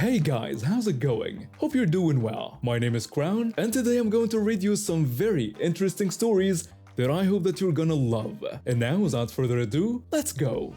Hey guys, how's it going? Hope you're doing well. My name is Crown, and today I'm going to read you some very interesting stories that I hope that you're gonna love. And now, without further ado, let's go!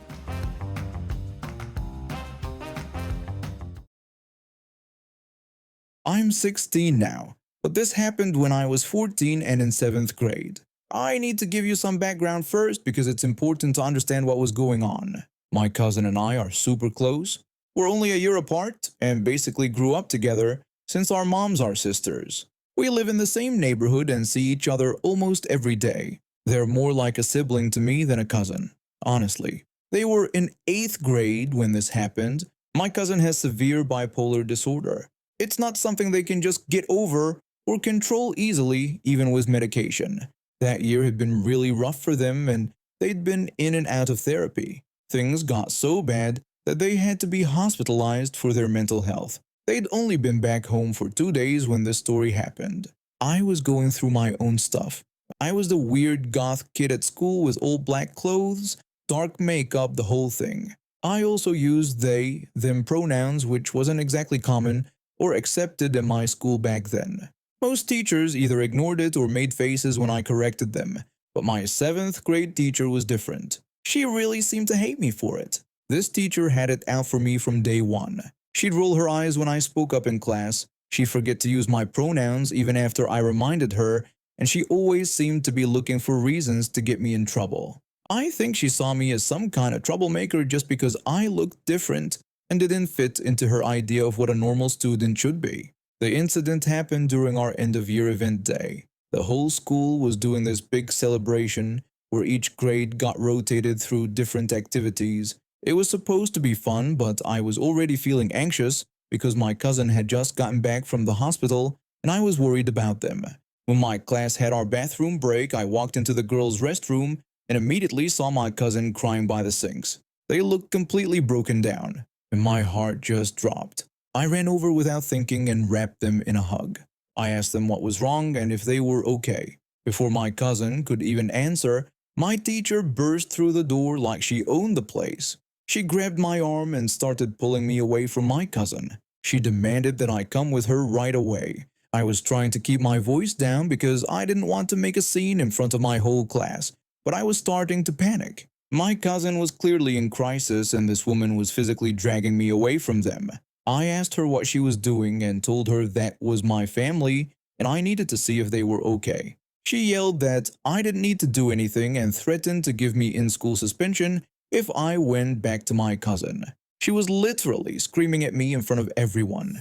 I'm 16 now, but this happened when I was 14 and in 7th grade. I need to give you some background first because it's important to understand what was going on. My cousin and I are super close. We're only a year apart and basically grew up together since our moms are sisters. We live in the same neighborhood and see each other almost every day. They're more like a sibling to me than a cousin, honestly. They were in 8th grade when this happened. My cousin has severe bipolar disorder. It's not something they can just get over or control easily, even with medication. That year had been really rough for them and they'd been in and out of therapy. Things got so bad that they had to be hospitalized for their mental health. They'd only been back home for 2 days when this story happened. I was going through my own stuff. I was the weird goth kid at school with all black clothes, dark makeup, the whole thing. I also used they, them pronouns, which wasn't exactly common or accepted in my school back then. Most teachers either ignored it or made faces when I corrected them, but my 7th grade teacher was different. She really seemed to hate me for it. This teacher had it out for me from day one. She'd roll her eyes when I spoke up in class, she'd forget to use my pronouns even after I reminded her, and she always seemed to be looking for reasons to get me in trouble. I think she saw me as some kind of troublemaker just because I looked different and didn't fit into her idea of what a normal student should be. The incident happened during our end-of-year event day. The whole school was doing this big celebration where each grade got rotated through different activities. It was supposed to be fun, but I was already feeling anxious because my cousin had just gotten back from the hospital and I was worried about them. When my class had our bathroom break, I walked into the girls' restroom and immediately saw my cousin crying by the sinks. They looked completely broken down, and my heart just dropped. I ran over without thinking and wrapped them in a hug. I asked them what was wrong and if they were okay. Before my cousin could even answer, my teacher burst through the door like she owned the place. She grabbed my arm and started pulling me away from my cousin. She demanded that I come with her right away. I was trying to keep my voice down because I didn't want to make a scene in front of my whole class, but I was starting to panic. My cousin was clearly in crisis and this woman was physically dragging me away from them. I asked her what she was doing and told her that was my family and I needed to see if they were okay. She yelled that I didn't need to do anything and threatened to give me in-school suspension if I went back to my cousin. She was literally screaming at me in front of everyone.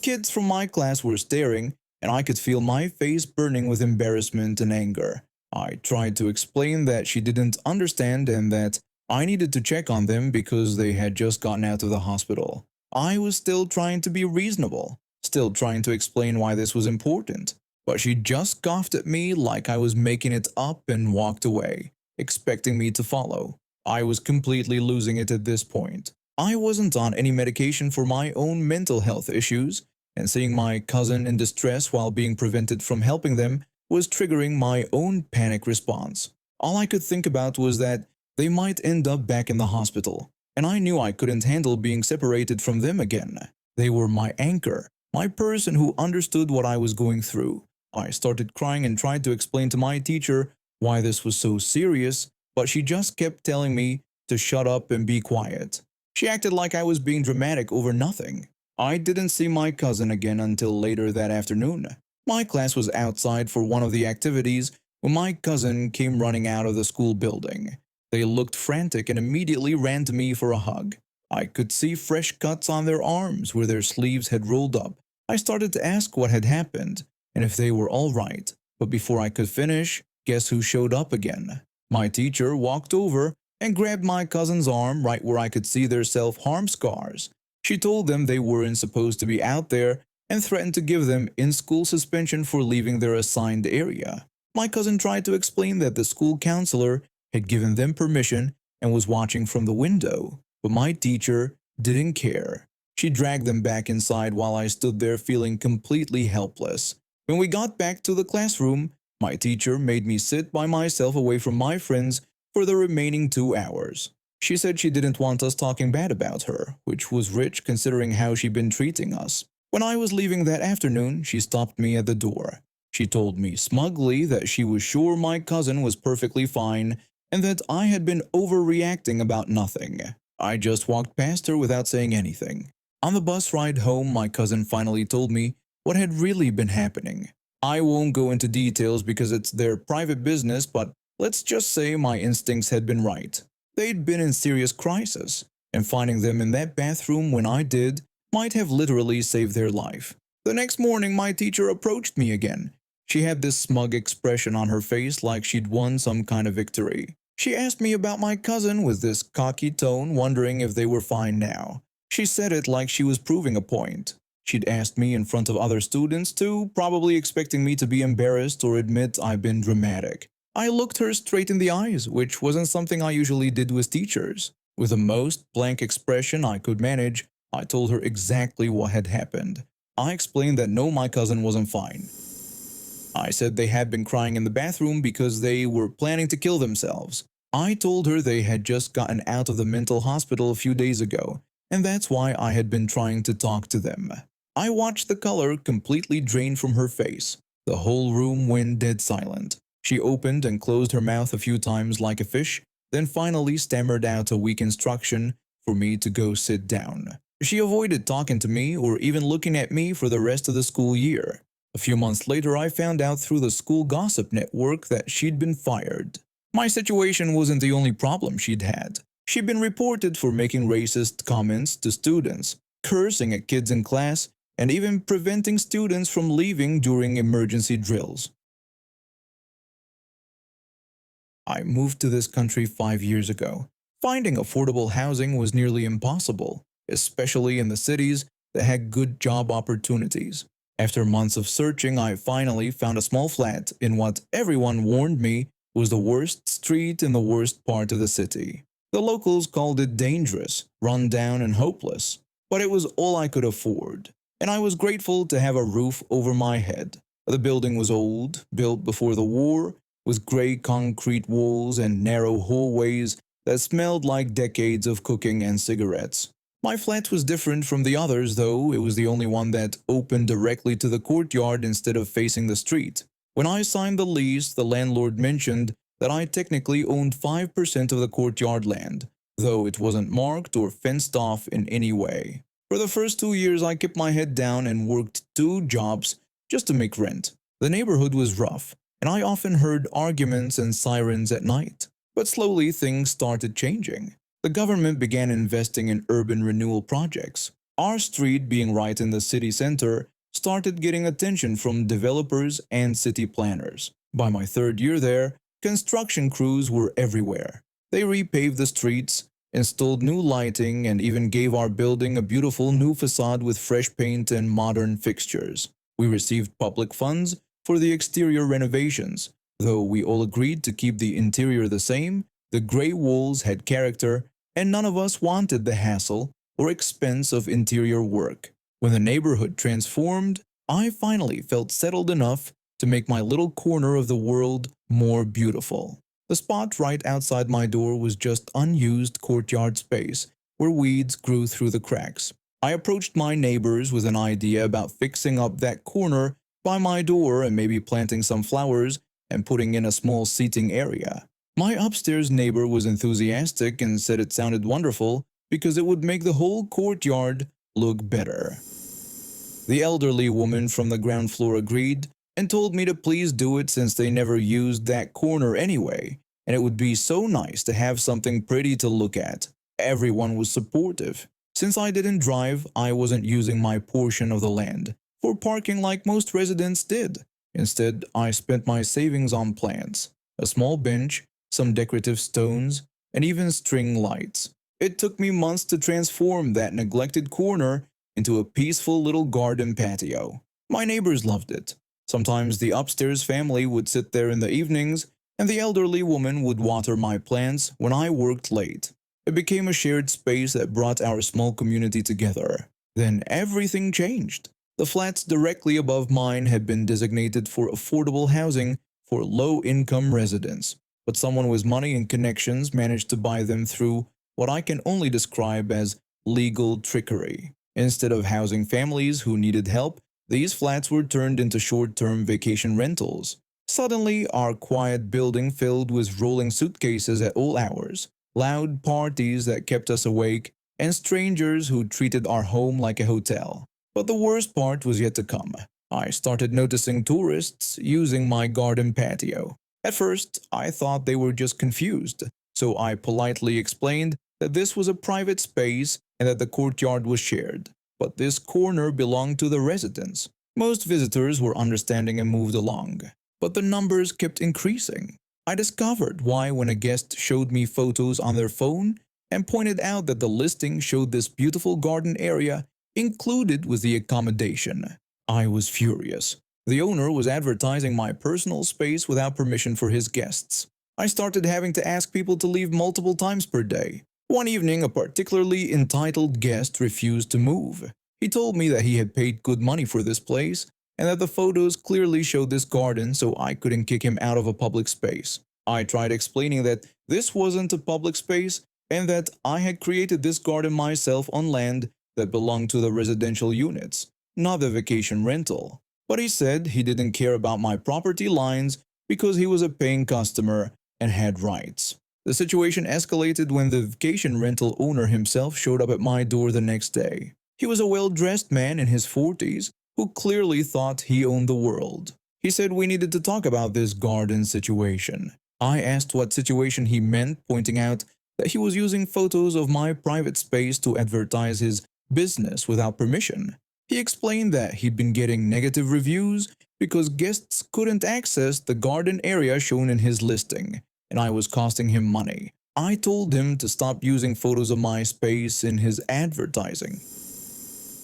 Kids from my class were staring and I could feel my face burning with embarrassment and anger. I tried to explain that she didn't understand and that I needed to check on them because they had just gotten out of the hospital. I was still trying to be reasonable, still trying to explain why this was important, but she just scoffed at me like I was making it up and walked away, expecting me to follow. I was completely losing it at this point. I wasn't on any medication for my own mental health issues, and seeing my cousin in distress while being prevented from helping them was triggering my own panic response. All I could think about was that they might end up back in the hospital, and I knew I couldn't handle being separated from them again. They were my anchor, my person who understood what I was going through. I started crying and tried to explain to my teacher why this was so serious, but she just kept telling me to shut up and be quiet. She acted like I was being dramatic over nothing. I didn't see my cousin again until later that afternoon. My class was outside for one of the activities when my cousin came running out of the school building. They looked frantic and immediately ran to me for a hug. I could see fresh cuts on their arms where their sleeves had rolled up. I started to ask what had happened and if they were all right, but before I could finish, guess who showed up again? My teacher walked over and grabbed my cousin's arm right where I could see their self-harm scars. She told them they weren't supposed to be out there and threatened to give them in-school suspension for leaving their assigned area. My cousin tried to explain that the school counselor had given them permission and was watching from the window, but my teacher didn't care. She dragged them back inside while I stood there feeling completely helpless. When we got back to the classroom, my teacher made me sit by myself away from my friends for the remaining 2 hours. She said she didn't want us talking bad about her, which was rich considering how she'd been treating us. When I was leaving that afternoon, she stopped me at the door. She told me smugly that she was sure my cousin was perfectly fine and that I had been overreacting about nothing. I just walked past her without saying anything. On the bus ride home, my cousin finally told me what had really been happening. I won't go into details because it's their private business, but let's just say my instincts had been right. They'd been in serious crisis, and finding them in that bathroom when I did might have literally saved their life. The next morning, my teacher approached me again. She had this smug expression on her face like she'd won some kind of victory. She asked me about my cousin with this cocky tone, wondering if they were fine now. She said it like she was proving a point. She'd asked me in front of other students too, probably expecting me to be embarrassed or admit I'd been dramatic. I looked her straight in the eyes, which wasn't something I usually did with teachers. With the most blank expression I could manage, I told her exactly what had happened. I explained that no, my cousin wasn't fine. I said they had been crying in the bathroom because they were planning to kill themselves. I told her they had just gotten out of the mental hospital a few days ago, and that's why I had been trying to talk to them. I watched the color completely drain from her face. The whole room went dead silent. She opened and closed her mouth a few times like a fish, then finally stammered out a weak instruction for me to go sit down. She avoided talking to me or even looking at me for the rest of the school year. A few months later, I found out through the school gossip network that she'd been fired. My situation wasn't the only problem she'd had. She'd been reported for making racist comments to students, cursing at kids in class, and even preventing students from leaving during emergency drills. I moved to this country 5 years ago. Finding affordable housing was nearly impossible, especially in the cities that had good job opportunities. After months of searching, I finally found a small flat in what everyone warned me was the worst street in the worst part of the city. The locals called it dangerous, run down, and hopeless, but it was all I could afford, and I was grateful to have a roof over my head. The building was old, built before the war, with gray concrete walls and narrow hallways that smelled like decades of cooking and cigarettes. My flat was different from the others, though. It was the only one that opened directly to the courtyard instead of facing the street. When I signed the lease, the landlord mentioned that I technically owned 5% of the courtyard land, though it wasn't marked or fenced off in any way. For the first 2 years, I kept my head down and worked 2 jobs just to make rent. The neighborhood was rough, and I often heard arguments and sirens at night. But slowly things started changing. The government began investing in urban renewal projects. Our street, being right in the city center, started getting attention from developers and city planners. By my 3rd year there, construction crews were everywhere. They repaved the streets, installed new lighting, and even gave our building a beautiful new facade with fresh paint and modern fixtures. We received public funds for the exterior renovations. Though we all agreed to keep the interior the same, the gray walls had character, and none of us wanted the hassle or expense of interior work. When the neighborhood transformed, I finally felt settled enough to make my little corner of the world more beautiful. The spot right outside my door was just unused courtyard space where weeds grew through the cracks. I approached my neighbors with an idea about fixing up that corner by my door and maybe planting some flowers and putting in a small seating area. My upstairs neighbor was enthusiastic and said it sounded wonderful because it would make the whole courtyard look better. The elderly woman from the ground floor agreed and told me to please do it since they never used that corner anyway, and it would be so nice to have something pretty to look at. Everyone was supportive. Since I didn't drive, I wasn't using my portion of the land for parking like most residents did. Instead, I spent my savings on plants, a small bench, some decorative stones, and even string lights. It took me months to transform that neglected corner into a peaceful little garden patio. My neighbors loved it. Sometimes the upstairs family would sit there in the evenings, and the elderly woman would water my plants when I worked late. It became a shared space that brought our small community together. Then everything changed. The flats directly above mine had been designated for affordable housing for low-income residents, but someone with money and connections managed to buy them through what I can only describe as legal trickery. Instead of housing families who needed help, these flats were turned into short-term vacation rentals. Suddenly, our quiet building filled with rolling suitcases at all hours, loud parties that kept us awake, and strangers who treated our home like a hotel. But the worst part was yet to come. I started noticing tourists using my garden patio. At first, I thought they were just confused, so I politely explained that this was a private space and that the courtyard was shared. But this corner belonged to the residents. Most visitors were understanding and moved along. But the numbers kept increasing. I discovered why when a guest showed me photos on their phone and pointed out that the listing showed this beautiful garden area included with the accommodation. I was furious. The owner was advertising my personal space without permission for his guests. I started having to ask people to leave multiple times per day. One evening, a particularly entitled guest refused to move. He told me that he had paid good money for this place and that the photos clearly showed this garden, so I couldn't kick him out of a public space. I tried explaining that this wasn't a public space and that I had created this garden myself on land that belonged to the residential units, not the vacation rental. But he said he didn't care about my property lines because he was a paying customer and had rights. The situation escalated when the vacation rental owner himself showed up at my door the next day. He was a well-dressed man in his 40s who clearly thought he owned the world. He said we needed to talk about this garden situation. I asked what situation he meant, pointing out that he was using photos of my private space to advertise his business without permission. He explained that he'd been getting negative reviews because guests couldn't access the garden area shown in his listing, and I was costing him money. I told him to stop using photos of my space in his advertising.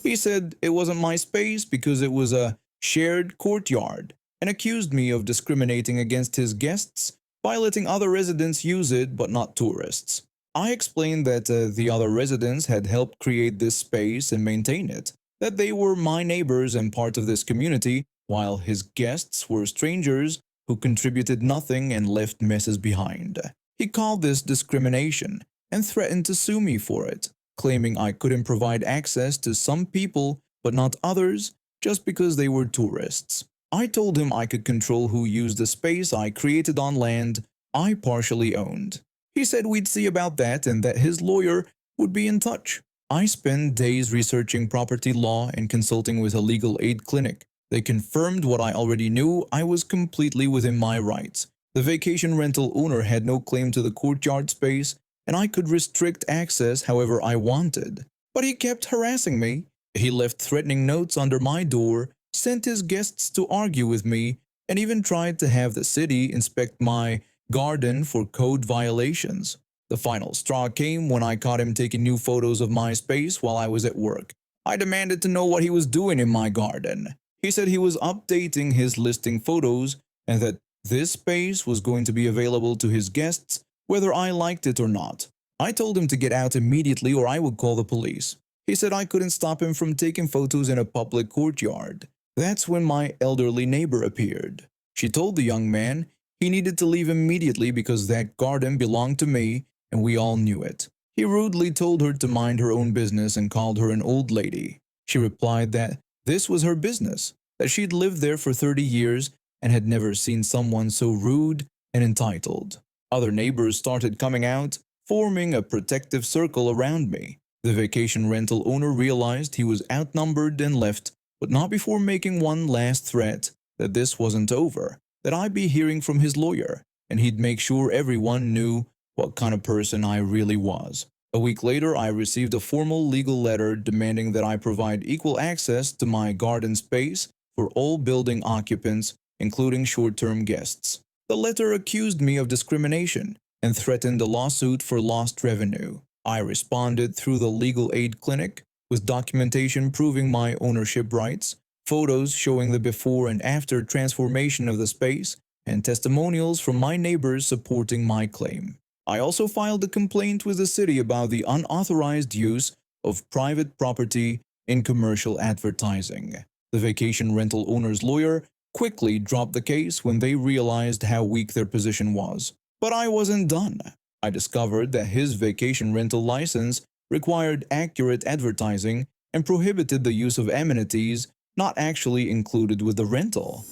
He said it wasn't my space because it was a shared courtyard and accused me of discriminating against his guests by letting other residents use it but not tourists. I explained that the other residents had helped create this space and maintain it, that they were my neighbors and part of this community, while his guests were strangers who contributed nothing and left messes behind. He called this discrimination and threatened to sue me for it, claiming I couldn't provide access to some people but not others just because they were tourists. I told him I could control who used the space I created on land I partially owned. He said we'd see about that and that his lawyer would be in touch. I spent days researching property law and consulting with a legal aid clinic. They confirmed what I already knew. I was completely within my rights. The vacation rental owner had no claim to the courtyard space, and I could restrict access however I wanted. But he kept harassing me. He left threatening notes under my door, sent his guests to argue with me, and even tried to have the city inspect my garden for code violations. The final straw came when I caught him taking new photos of my space while I was at work. I demanded to know what he was doing in my garden. He said he was updating his listing photos and that this space was going to be available to his guests whether I liked it or not. I told him to get out immediately or I would call the police. He said I couldn't stop him from taking photos in a public courtyard. That's when my elderly neighbor appeared. She told the young man he needed to leave immediately because that garden belonged to me and we all knew it. He rudely told her to mind her own business and called her an old lady. She replied that this was her business, that she'd lived there for 30 years and had never seen someone so rude and entitled. Other neighbors started coming out, forming a protective circle around me. The vacation rental owner realized he was outnumbered and left, but not before making one last threat that this wasn't over, that I'd be hearing from his lawyer, and he'd make sure everyone knew what kind of person I really was. A week later, I received a formal legal letter demanding that I provide equal access to my garden space for all building occupants, including short-term guests. The letter accused me of discrimination and threatened a lawsuit for lost revenue. I responded through the legal aid clinic with documentation proving my ownership rights, photos showing the before and after transformation of the space, and testimonials from my neighbors supporting my claim. I also filed a complaint with the city about the unauthorized use of private property in commercial advertising. The vacation rental owner's lawyer quickly dropped the case when they realized how weak their position was. But I wasn't done. I discovered that his vacation rental license required accurate advertising and prohibited the use of amenities not actually included with the rental.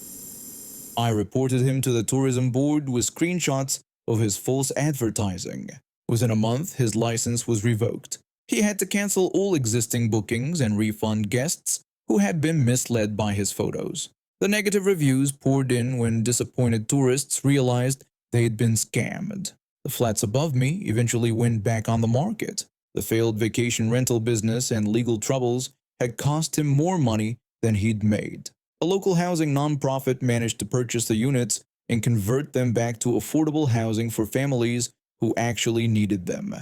I reported him to the tourism board with screenshots of his false advertising. Within a month, his license was revoked. He had to cancel all existing bookings and refund guests who had been misled by his photos. The negative reviews poured in when disappointed tourists realized they'd been scammed. The flats above me eventually went back on the market. The failed vacation rental business and legal troubles had cost him more money than he'd made. A local housing nonprofit managed to purchase the units and convert them back to affordable housing for families who actually needed them.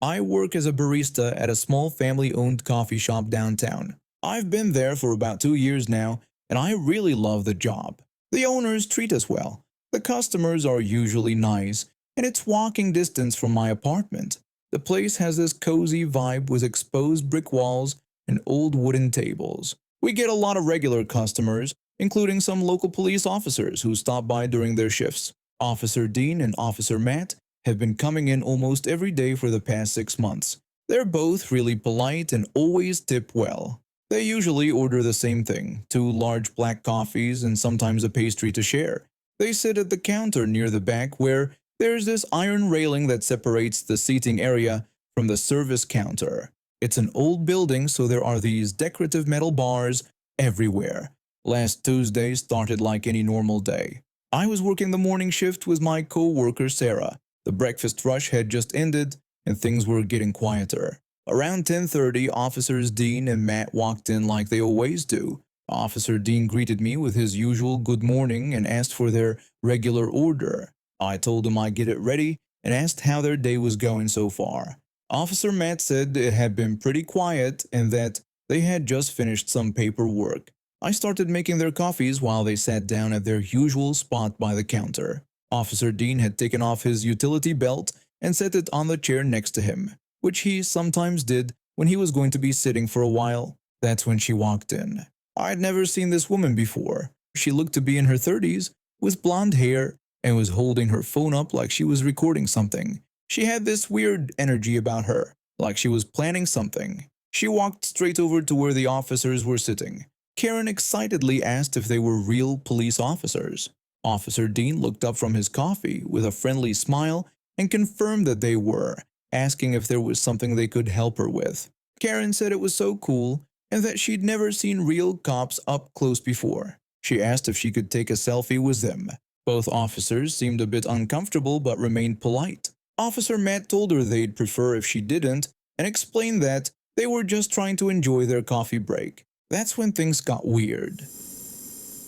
I work as a barista at a small family-owned coffee shop downtown. I've been there for about 2 years now, and I really love the job. The owners treat us well. The customers are usually nice, and it's walking distance from my apartment. The place has this cozy vibe with exposed brick walls and old wooden tables. We get a lot of regular customers, including some local police officers who stop by during their shifts. Officer Dean and Officer Matt have been coming in almost every day for the past 6 months. They're both really polite and always tip well. They usually order the same thing, 2 large black coffees and sometimes a pastry to share. They sit at the counter near the back where there's this iron railing that separates the seating area from the service counter. It's an old building, so there are these decorative metal bars everywhere. Last Tuesday started like any normal day. I was working the morning shift with my co-worker Sarah. The breakfast rush had just ended, and things were getting quieter. Around 10:30, Officers Dean and Matt walked in like they always do. Officer Dean greeted me with his usual good morning and asked for their regular order. I told him I'd get it ready and asked how their day was going so far. Officer Matt said it had been pretty quiet and that they had just finished some paperwork. I started making their coffees while they sat down at their usual spot by the counter. Officer Dean had taken off his utility belt and set it on the chair next to him, which he sometimes did when he was going to be sitting for a while. That's when she walked in. I'd never seen this woman before. She looked to be in her 30s, with blonde hair, and was holding her phone up like she was recording something. She had this weird energy about her, like she was planning something. She walked straight over to where the officers were sitting. Karen excitedly asked if they were real police officers. Officer Dean looked up from his coffee with a friendly smile and confirmed that they were, asking if there was something they could help her with. Karen said it was so cool and that she'd never seen real cops up close before. She asked if she could take a selfie with them. Both officers seemed a bit uncomfortable but remained polite. Officer Matt told her they'd prefer if she didn't and explained that they were just trying to enjoy their coffee break. That's when things got weird.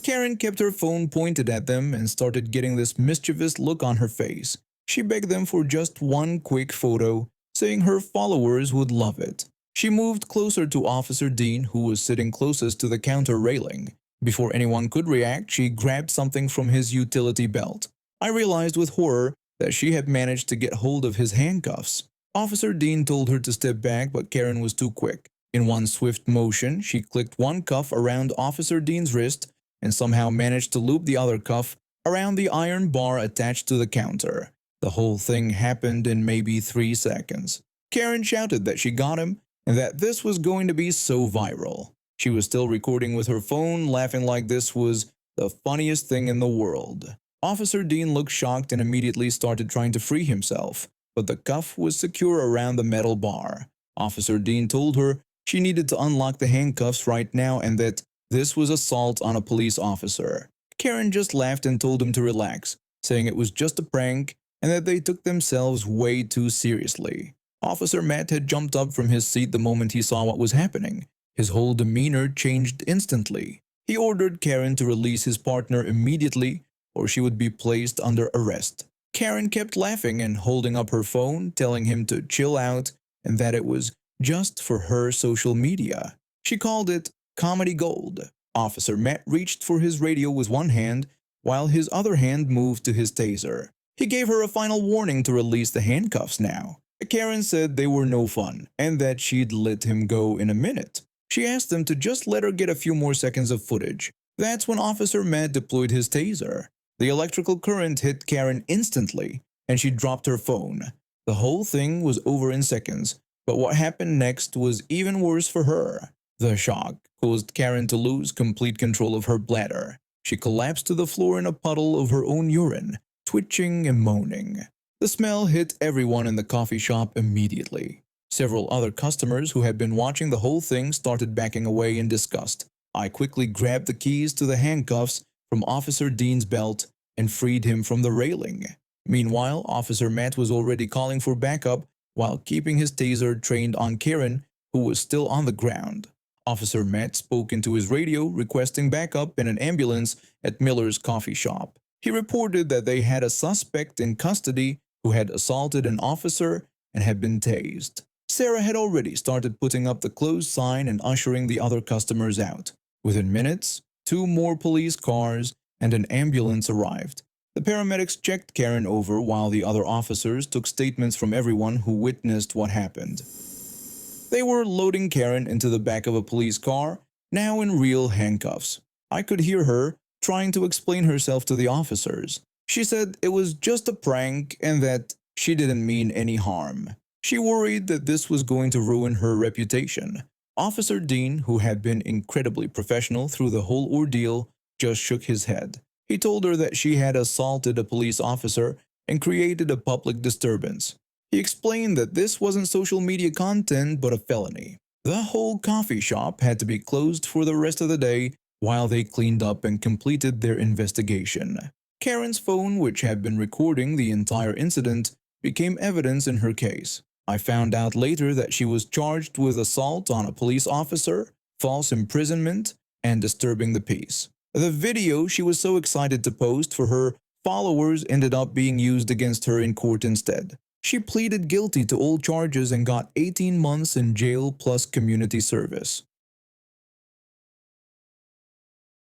Karen kept her phone pointed at them and started getting this mischievous look on her face. She begged them for just one quick photo, saying her followers would love it. She moved closer to Officer Dean, who was sitting closest to the counter railing. Before anyone could react, she grabbed something from his utility belt. I realized with horror that she had managed to get hold of his handcuffs. Officer Dean told her to step back, but Karen was too quick. In one swift motion, she clicked one cuff around Officer Dean's wrist and somehow managed to loop the other cuff around the iron bar attached to the counter. The whole thing happened in maybe 3 seconds. Karen shouted that she got him and that this was going to be so viral. She was still recording with her phone, laughing like this was the funniest thing in the world. Officer Dean looked shocked and immediately started trying to free himself, but the cuff was secure around the metal bar. Officer Dean told her she needed to unlock the handcuffs right now and that this was assault on a police officer. Karen just laughed and told him to relax, saying it was just a prank and that they took themselves way too seriously. Officer Matt had jumped up from his seat the moment he saw what was happening. His whole demeanor changed instantly. He ordered Karen to release his partner immediately or she would be placed under arrest. Karen kept laughing and holding up her phone, telling him to chill out and that it was just for her social media. She called it comedy gold. Officer Matt reached for his radio with one hand while his other hand moved to his taser. He gave her a final warning to release the handcuffs now. Karen said they were no fun and that she'd let him go in a minute. She asked him to just let her get a few more seconds of footage. That's when Officer Matt deployed his taser. The electrical current hit Karen instantly, and she dropped her phone. The whole thing was over in seconds, but what happened next was even worse for her. The shock caused Karen to lose complete control of her bladder. She collapsed to the floor in a puddle of her own urine, twitching and moaning. The smell hit everyone in the coffee shop immediately. Several other customers who had been watching the whole thing started backing away in disgust. I quickly grabbed the keys to the handcuffs from Officer Dean's belt and freed him from the railing. Meanwhile, Officer Matt was already calling for backup while keeping his taser trained on Karen, who was still on the ground. Officer Matt spoke into his radio requesting backup in an ambulance at Miller's coffee shop. He reported that they had a suspect in custody who had assaulted an officer and had been tased. Sarah had already started putting up the closed sign and ushering the other customers out. Within minutes, 2 more police cars and an ambulance arrived. The paramedics checked Karen over while the other officers took statements from everyone who witnessed what happened. They were loading Karen into the back of a police car, now in real handcuffs. I could hear her trying to explain herself to the officers. She said it was just a prank and that she didn't mean any harm. She worried that this was going to ruin her reputation. Officer Dean, who had been incredibly professional through the whole ordeal, just shook his head. He told her that she had assaulted a police officer and created a public disturbance. He explained that this wasn't social media content but a felony. The whole coffee shop had to be closed for the rest of the day while they cleaned up and completed their investigation. Karen's phone, which had been recording the entire incident, became evidence in her case. I found out later that she was charged with assault on a police officer, false imprisonment, and disturbing the peace. The video she was so excited to post for her followers ended up being used against her in court instead. She pleaded guilty to all charges and got 18 months in jail plus community service.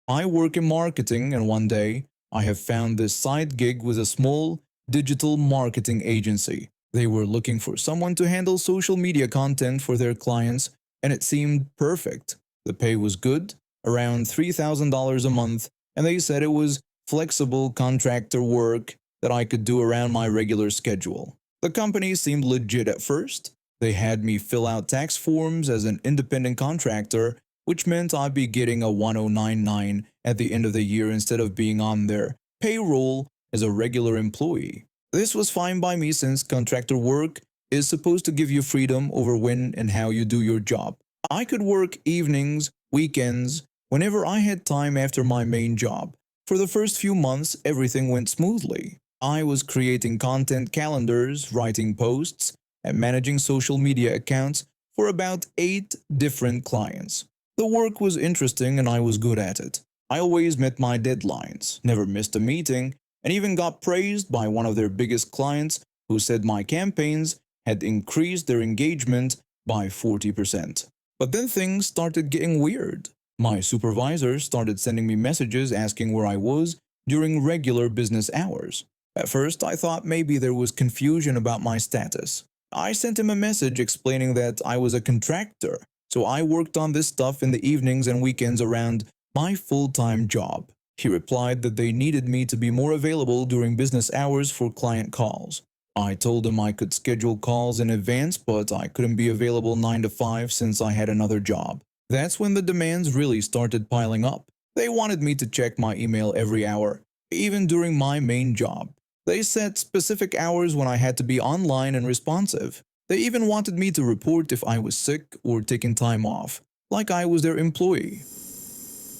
I work in marketing, and one day I have found this side gig with a small digital marketing agency. They were looking for someone to handle social media content for their clients, and it seemed perfect. The pay was good, around $3,000 a month, and they said it was flexible contractor work that I could do around my regular schedule. The company seemed legit at first. They had me fill out tax forms as an independent contractor, which meant I'd be getting a 1099 at the end of the year instead of being on their payroll as a regular employee. This was fine by me since contractor work is supposed to give you freedom over when and how you do your job. I could work evenings, weekends, whenever I had time after my main job. For the first few months, everything went smoothly. I was creating content calendars, writing posts, and managing social media accounts for about 8 different clients. The work was interesting and I was good at it. I always met my deadlines, never missed a meeting, and even got praised by one of their biggest clients who said my campaigns had increased their engagement by 40%. But then things started getting weird. My supervisor started sending me messages asking where I was during regular business hours. At first, I thought maybe there was confusion about my status. I sent him a message explaining that I was a contractor, so I worked on this stuff in the evenings and weekends around my full-time job. He replied that they needed me to be more available during business hours for client calls. I told him I could schedule calls in advance, but I couldn't be available 9 to 5 since I had another job. That's when the demands really started piling up. They wanted me to check my email every hour, even during my main job. They set specific hours when I had to be online and responsive. They even wanted me to report if I was sick or taking time off, like I was their employee.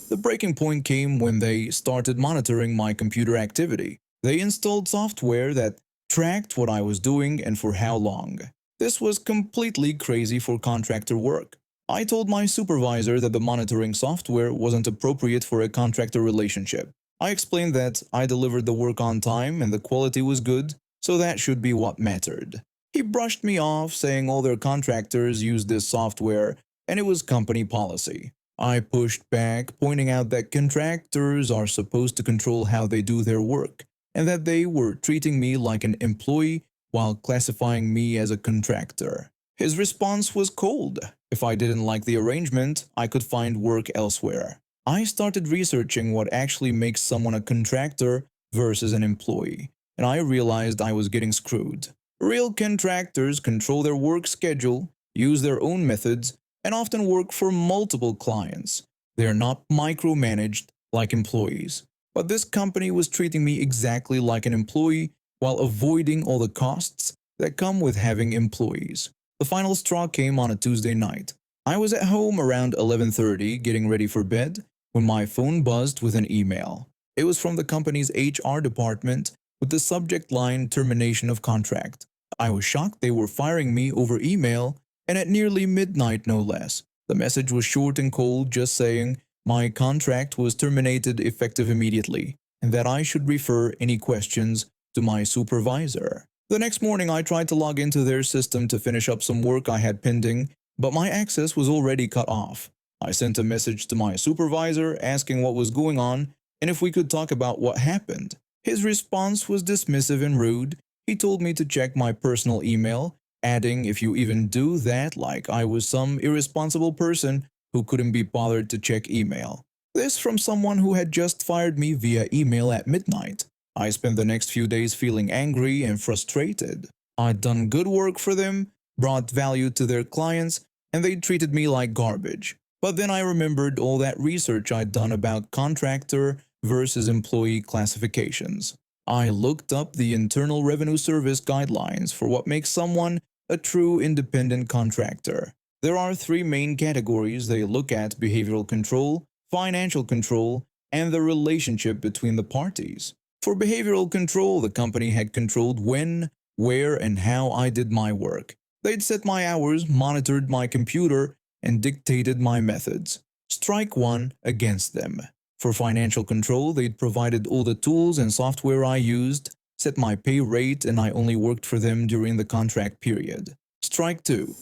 The breaking point came when they started monitoring my computer activity. They installed software that tracked what I was doing and for how long. This was completely crazy for contractor work. I told my supervisor that the monitoring software wasn't appropriate for a contractor relationship. I explained that I delivered the work on time and the quality was good, so that should be what mattered. He brushed me off, saying all their contractors used this software and it was company policy. I pushed back, pointing out that contractors are supposed to control how they do their work, and that they were treating me like an employee while classifying me as a contractor. His response was cold. If I didn't like the arrangement, I could find work elsewhere. I started researching what actually makes someone a contractor versus an employee, and I realized I was getting screwed. Real contractors control their work schedule, use their own methods, and often work for multiple clients. They are not micromanaged like employees. But this company was treating me exactly like an employee while avoiding all the costs that come with having employees. The final straw came on a Tuesday night. I was at home around 11:30 getting ready for bed when my phone buzzed with an email. It was from the company's HR department with the subject line termination of contract. I was shocked they were firing me over email, and at nearly midnight no less. The message was short and cold, just saying my contract was terminated effective immediately and that I should refer any questions to my supervisor. The next morning I tried to log into their system to finish up some work I had pending, but my access was already cut off. I sent a message to my supervisor asking what was going on and if we could talk about what happened. His response was dismissive and rude. He told me to check my personal email, adding if you even do that, like I was some irresponsible person who couldn't be bothered to check email. This from someone who had just fired me via email at midnight. I spent the next few days feeling angry and frustrated. I'd done good work for them, brought value to their clients, and they treated me like garbage. But then I remembered all that research I'd done about contractor versus employee classifications. I looked up the Internal Revenue Service guidelines for what makes someone a true independent contractor. There are three main categories they look at: behavioral control, financial control, and the relationship between the parties. For behavioral control, the company had controlled when, where, and how I did my work. They'd set my hours, monitored my computer, and dictated my methods. Strike one against them. For financial control, they'd provided all the tools and software I used, set my pay rate, and I only worked for them during the contract period. Strike two.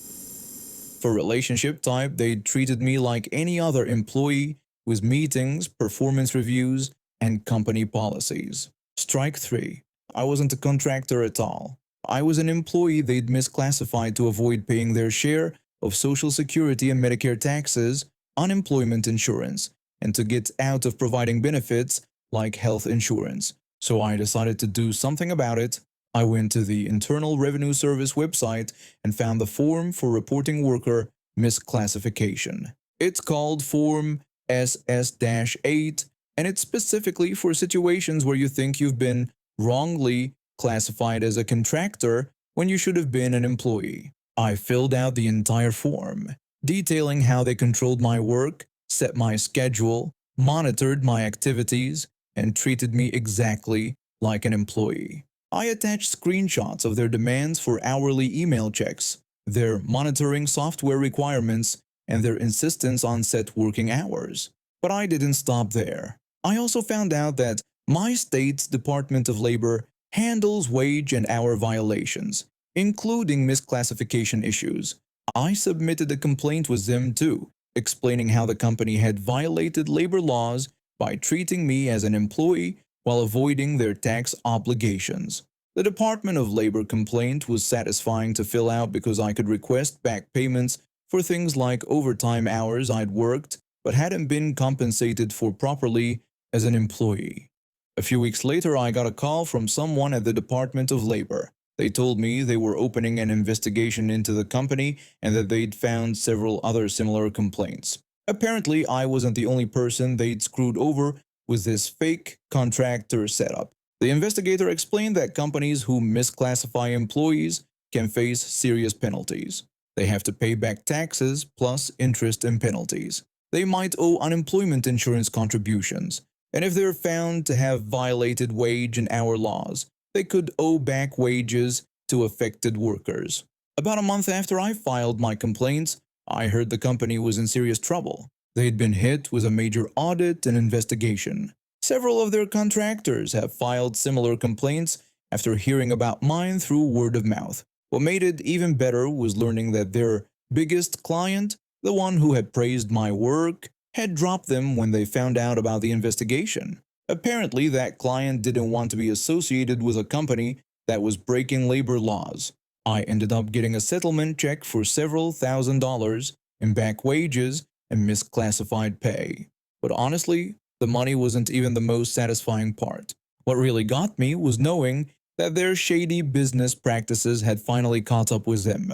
For relationship type, they'd treated me like any other employee with meetings, performance reviews, and company policies. Strike three. I wasn't a contractor at all. I was an employee they'd misclassified to avoid paying their share of Social Security and Medicare taxes, unemployment insurance, and to get out of providing benefits like health insurance. So I decided to do something about it. I went to the Internal Revenue Service website and found the form for reporting worker misclassification. It's called Form SS-8, and it's specifically for situations where you think you've been wrongly classified as a contractor when you should have been an employee. I filled out the entire form, detailing how they controlled my work, set my schedule, monitored my activities, and treated me exactly like an employee. I attached screenshots of their demands for hourly email checks, their monitoring software requirements, and their insistence on set working hours. But I didn't stop there. I also found out that my state's Department of Labor handles wage and hour violations, including misclassification issues. I submitted a complaint with them too, explaining how the company had violated labor laws by treating me as an employee while avoiding their tax obligations. The Department of Labor complaint was satisfying to fill out because I could request back payments for things like overtime hours I'd worked but hadn't been compensated for properly as an employee. A few weeks later, I got a call from someone at the Department of Labor. They told me they were opening an investigation into the company and that they'd found several other similar complaints. Apparently, I wasn't the only person they'd screwed over with this fake contractor setup. The investigator explained that companies who misclassify employees can face serious penalties. They have to pay back taxes plus interest and penalties. They might owe unemployment insurance contributions, and if they're found to have violated wage and hour laws, they could owe back wages to affected workers. About a month after I filed my complaints, I heard the company was in serious trouble. They'd been hit with a major audit and investigation. Several of their contractors have filed similar complaints after hearing about mine through word of mouth. What made it even better was learning that their biggest client, the one who had praised my work, had dropped them when they found out about the investigation. Apparently, that client didn't want to be associated with a company that was breaking labor laws. I ended up getting a settlement check for several $1,000s in back wages and misclassified pay. But honestly, the money wasn't even the most satisfying part. What really got me was knowing that their shady business practices had finally caught up with them.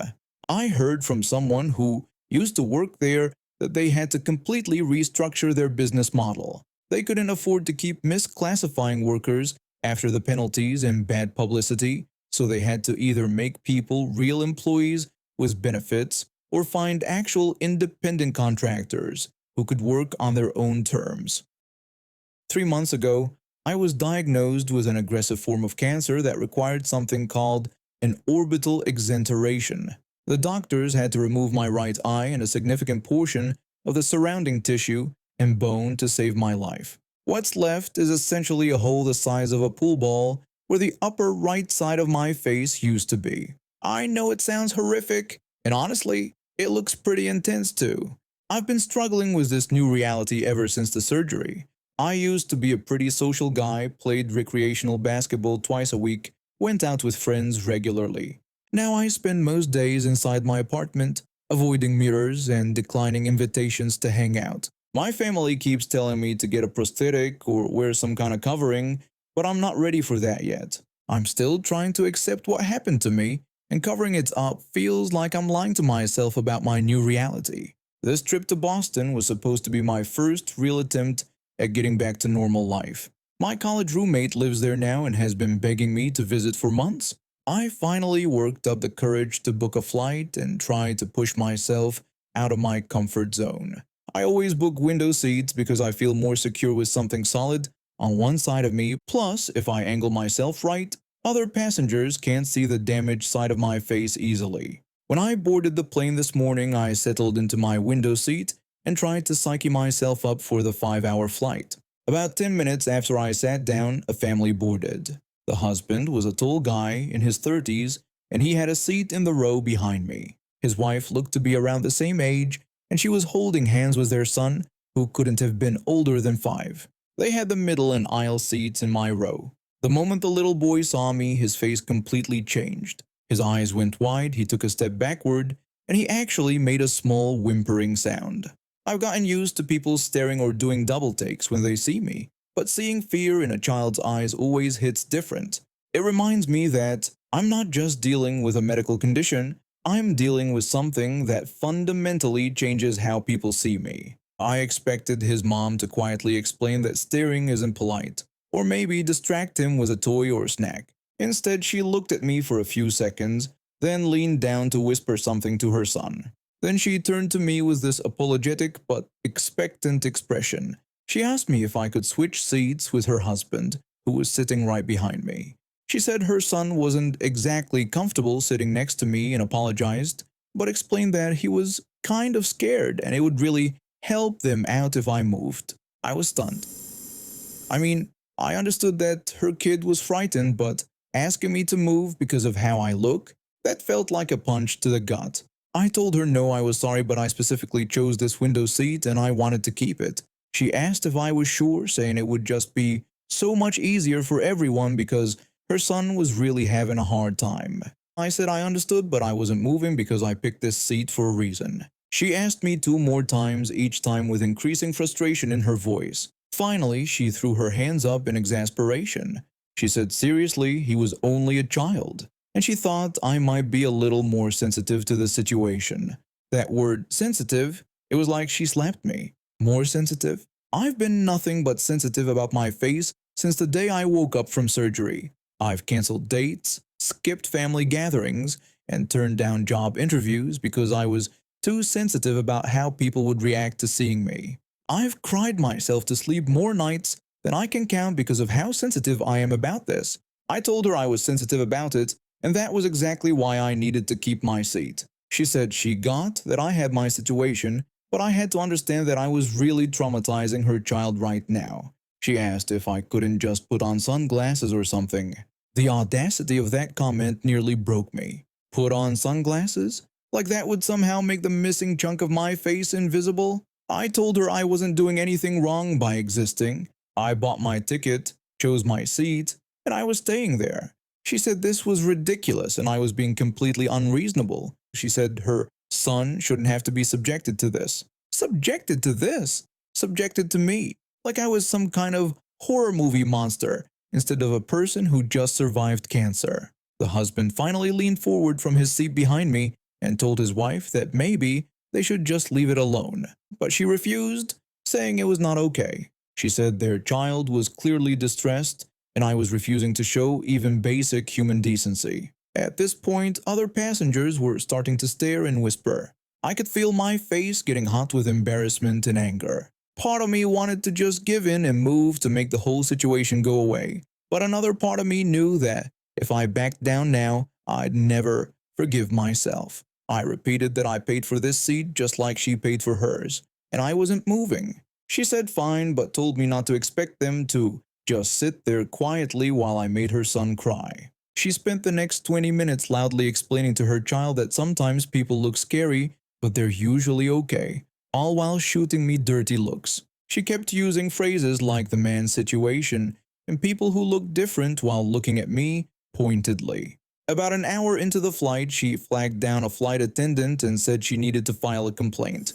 I heard from someone who used to work there that they had to completely restructure their business model. They couldn't afford to keep misclassifying workers after the penalties and bad publicity, so they had to either make people real employees with benefits or find actual independent contractors who could work on their own terms. 3 months ago, I was diagnosed with an aggressive form of cancer that required something called an orbital exenteration. The doctors had to remove my right eye and a significant portion of the surrounding tissue and bone to save my life. What's left is essentially a hole the size of a pool ball where the upper right side of my face used to be. I know it sounds horrific, and honestly, it looks pretty intense too. I've been struggling with this new reality ever since the surgery. I used to be a pretty social guy, played recreational basketball twice a week, went out with friends regularly. Now I spend most days inside my apartment, avoiding mirrors and declining invitations to hang out. My family keeps telling me to get a prosthetic or wear some kind of covering, but I'm not ready for that yet. I'm still trying to accept what happened to me, and covering it up feels like I'm lying to myself about my new reality. This trip to Boston was supposed to be my first real attempt at getting back to normal life. My college roommate lives there now and has been begging me to visit for months. I finally worked up the courage to book a flight and try to push myself out of my comfort zone. I always book window seats because I feel more secure with something solid on one side of me. Plus, if I angle myself right, other passengers can't see the damaged side of my face easily. When I boarded the plane this morning, I settled into my window seat and tried to psyche myself up for the 5-hour flight. About 10 minutes after I sat down, a family boarded. The husband was a tall guy in his 30s, and he had a seat in the row behind me. His wife looked to be around the same age, and she was holding hands with their son, who couldn't have been older than 5. They had the middle and aisle seats in my row. The moment the little boy saw me, his face completely changed. His eyes went wide, he took a step backward, and he actually made a small whimpering sound. I've gotten used to people staring or doing double takes when they see me, but seeing fear in a child's eyes always hits different. It reminds me that I'm not just dealing with a medical condition, I'm dealing with something that fundamentally changes how people see me. I expected his mom to quietly explain that staring isn't polite, or maybe distract him with a toy or snack. Instead, she looked at me for a few seconds, then leaned down to whisper something to her son. Then she turned to me with this apologetic but expectant expression. She asked me if I could switch seats with her husband, who was sitting right behind me. She said her son wasn't exactly comfortable sitting next to me and apologized, but explained that he was kind of scared and it would really help them out if I moved. I was stunned. I mean, I understood that her kid was frightened, but asking me to move because of how I look, that felt like a punch to the gut. I told her no, I was sorry, but I specifically chose this window seat and I wanted to keep it. She asked if I was sure, saying it would just be so much easier for everyone because her son was really having a hard time. I said I understood, but I wasn't moving because I picked this seat for a reason. She asked me 2 more times, each time with increasing frustration in her voice. Finally, she threw her hands up in exasperation. She said seriously, he was only a child, and she thought I might be a little more sensitive to the situation. That word, sensitive, it was like she slapped me. More sensitive? I've been nothing but sensitive about my face since the day I woke up from surgery. I've canceled dates, skipped family gatherings, and turned down job interviews because I was too sensitive about how people would react to seeing me. I've cried myself to sleep more nights than I can count because of how sensitive I am about this. I told her I was sensitive about it, and that was exactly why I needed to keep my seat. She said she got that I had my situation, but I had to understand that I was really traumatizing her child right now. She asked if I couldn't just put on sunglasses or something. The audacity of that comment nearly broke me. Put on sunglasses? Like that would somehow make the missing chunk of my face invisible? I told her I wasn't doing anything wrong by existing. I bought my ticket, chose my seat, and I was staying there. She said this was ridiculous and I was being completely unreasonable. She said her son shouldn't have to be subjected to this. Subjected to this? Subjected to me. Like I was some kind of horror movie monster. instead of a person who just survived cancer. The husband finally leaned forward from his seat behind me and told his wife that maybe they should just leave it alone, but she refused, saying it was not okay. She said their child was clearly distressed and I was refusing to show even basic human decency. At this point, other passengers were starting to stare and whisper. I could feel my face getting hot with embarrassment and anger. Part of me wanted to just give in and move to make the whole situation go away, but another part of me knew that if I backed down now, I'd never forgive myself. I repeated that I paid for this seat just like she paid for hers, and I wasn't moving. She said fine, but told me not to expect them to just sit there quietly while I made her son cry. She spent the next 20 minutes loudly explaining to her child that sometimes people look scary, but they're usually okay, all while shooting me dirty looks. She kept using phrases like the man situation and people who look different while looking at me pointedly. About an hour into the flight, she flagged down a flight attendant and said she needed to file a complaint.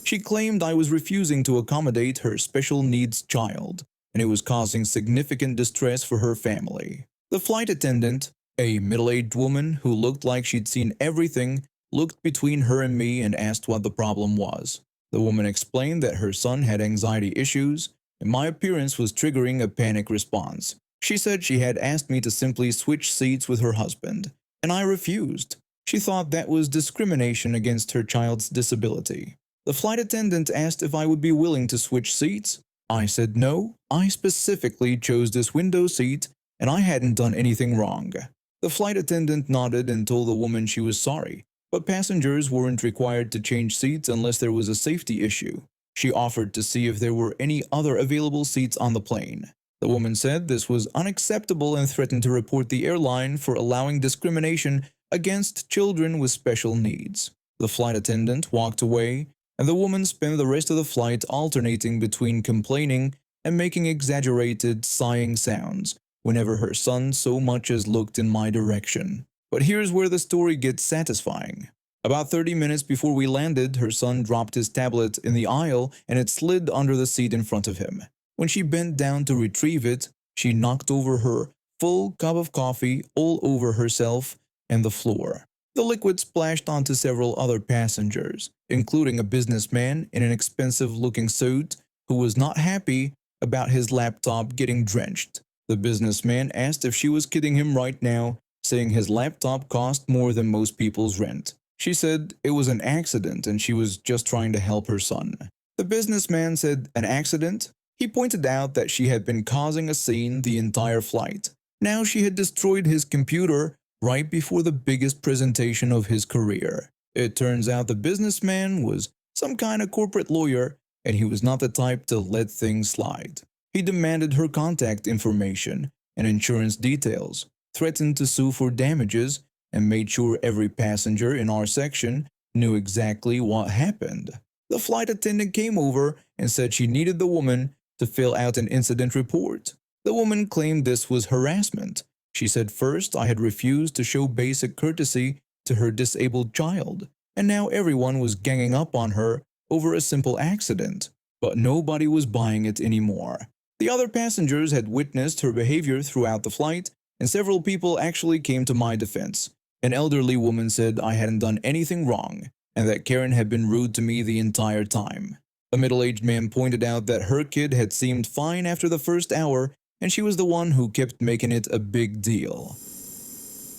She claimed I was refusing to accommodate her special needs child, and it was causing significant distress for her family. The flight attendant, a middle-aged woman who looked like she'd seen everything, looked between her and me and asked what the problem was. The woman explained that her son had anxiety issues, and my appearance was triggering a panic response. She said she had asked me to simply switch seats with her husband, and I refused. She thought that was discrimination against her child's disability. The flight attendant asked if I would be willing to switch seats. I said no, I specifically chose this window seat, and I hadn't done anything wrong. The flight attendant nodded and told the woman she was sorry, but passengers weren't required to change seats unless there was a safety issue. She offered to see if there were any other available seats on the plane. The woman said this was unacceptable and threatened to report the airline for allowing discrimination against children with special needs. The flight attendant walked away, and the woman spent the rest of the flight alternating between complaining and making exaggerated sighing sounds whenever her son so much as looked in my direction. But here's where the story gets satisfying. About 30 minutes before we landed, her son dropped his tablet in the aisle and it slid under the seat in front of him. When she bent down to retrieve it, she knocked over her full cup of coffee all over herself and the floor. The liquid splashed onto several other passengers, including a businessman in an expensive-looking suit who was not happy about his laptop getting drenched. The businessman asked if she was kidding him right now, saying his laptop cost more than most people's rent. She said it was an accident and she was just trying to help her son. The businessman said, "An accident?" He pointed out that she had been causing a scene the entire flight. Now she had destroyed his computer right before the biggest presentation of his career. It turns out the businessman was some kind of corporate lawyer, and he was not the type to let things slide. He demanded her contact information and insurance details, threatened to sue for damages, and made sure every passenger in our section knew exactly what happened. The flight attendant came over and said she needed the woman to fill out an incident report. The woman claimed this was harassment. She said first I had refused to show basic courtesy to her disabled child, and now everyone was ganging up on her over a simple accident, but nobody was buying it anymore. The other passengers had witnessed her behavior throughout the flight, and several people actually came to my defense. An elderly woman said I hadn't done anything wrong, and that Karen had been rude to me the entire time. A middle-aged man pointed out that her kid had seemed fine after the first hour, and she was the one who kept making it a big deal.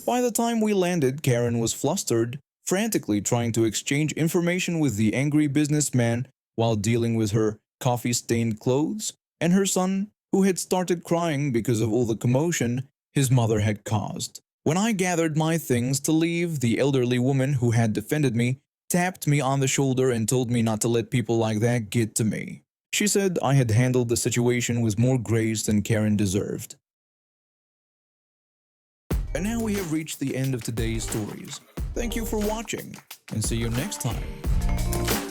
By the time we landed, Karen was flustered, frantically trying to exchange information with the angry businessman while dealing with her coffee-stained clothes and her son, who had started crying because of all the commotion his mother had caused. When I gathered my things to leave, the elderly woman who had defended me tapped me on the shoulder and told me not to let people like that get to me. She said I had handled the situation with more grace than Karen deserved. And now we have reached the end of today's stories. Thank you for watching, and see you next time.